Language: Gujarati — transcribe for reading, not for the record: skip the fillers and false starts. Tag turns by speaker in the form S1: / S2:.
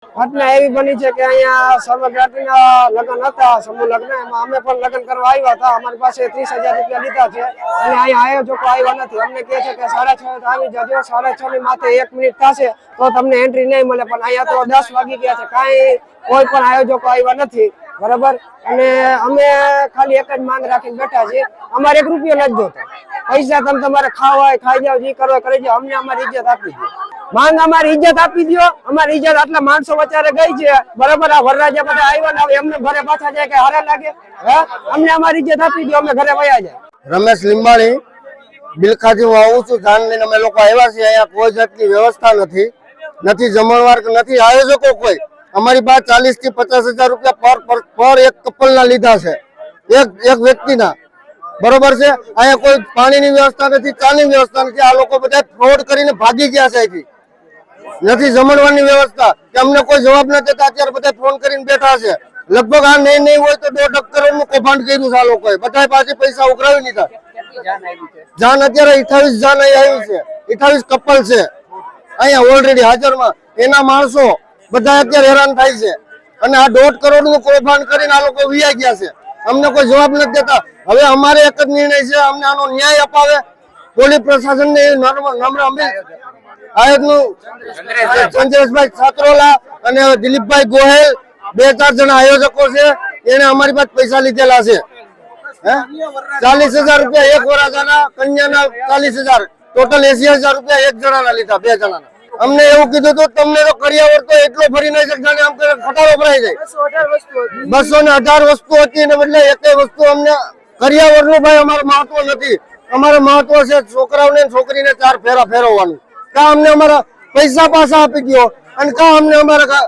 S1: ઘટના એવી બની છે કે અહીંયા સર્વજ્ઞાતિના લગ્ન હતા, સમૂહ લગ્ન. એમાં અમે પણ લગ્ન કરવા આવ્યા હતા. અમારી પાસે 30,000 રૂપિયા લીધા છે અને અહીંયા આયોજકો આવ્યા નથી. અમને કહે છે કે 6:30 આવી જજો, 6:30 ની માથે 1 મિનિટ થશે તો તમને એન્ટ્રી નહીં મળે. પણ અહીંયા તો 10 વાગી ગયા છે, કાંઈ કોઈ પણ આયોજકો આવ્યા નથી. બરાબર. અને અમે ખાલી એક જ માંગ રાખીને બેઠા છીએ, અમારે 1 રૂપિયો નથી જોતો. પૈસા તમે તમારે ખાવા હોય ખાઈ જાવ, જે કરો કરી જાવ, અમને અમારી ઇજ્જત આપી દો. માંગ અમારી ઇજ્જત આપી દો. અમારી ઇજ્જત આટલા માણસો વચારે ગઈ છે, બરાબર. આ વરરાજા બધા આવ્યા ને એમને ઘરે પાછા જાય કે હારે લાગે? અમને અમારી ઇજ્જત આપી દો, અમે ઘરે વયા જાય.
S2: રમેશ લીંબાણી બિલખાથી હું આવું છું. જાન લઈને અમે લોકો આવ્યા છીએ. અહીંયા કોઈ જાતની વ્યવસ્થા નથી જમણવાર, નથી આયોજકો કોઈ. અમારી પાસે 40 થી 50,000 રૂપિયા પર એક કપલના લીધા છે, એક વ્યક્તિના. બરોબર છે. અહીંયા કોઈ પાણીની વ્યવસ્થા નથી, ચાની વ્યવસ્થા નથી. આ લોકો બધા ફ્રોડ કરીને ભાગી ગયા છે અહીંથી. નથી જમણવાની વ્યવસ્થા કે અમને કોઈ જવાબ ન દેતા અત્યારે બધા ફોન કરીને બેઠા છે. લગભગ આ નહીં હોય તો 1.5 કરોડનું કૌભાંડ કર્યું છે આ લોકોએ. બધા પાસે પૈસા ઉઘરાવી લીધા. જાન અત્યારે 28 જાન આવી છે, 28 કપલ છે અહીંયા ઓલરેડી હાજરમાં. એના માણસો બધા અત્યારે હેરાન થાય છે અને આ 1.5 કરોડનું કૌભાંડ કરીને આ લોકો વિયા ગયા છે. અમને કોઈ જવાબ નથી દેતા. હવે અમારે એક જ નિર્ણય છે, અમને આનો ન્યાય અપાવે પોલીસ પ્રશાસનને. આયોજકનું ચંદ્રેશભાઈ છાત્રોલા અને દિલીપભાઈ ગોહેલ 2-4 જણા આયોજકો છે. એને અમારી પાસે પૈસા લીધેલા છે. 40,000 રૂપિયા એક વરાજાના, કન્યાના 40,000, ટોટલ 80,000 રૂપિયા એક જણાના લીધા, 2 જણાના. અમને એવું કીધું હતું તમને તો કરિયાવર તો એટલો ફરી નહીં શકતા ને આમ ખટારો ભરાઈ જાય. 218 વસ્તુ હતી ને બદલે એકેય વસ્તુ અમને કરિયાવરનું ભાઈ અમારું મહત્વ નથી. અમારે મહત્વ છે છોકરાઓને છોકરીને 4 ફેરા ફેરવવાનું. કા અમને અમારા પૈસા પાછા આપી દો અને કા અમને અમારા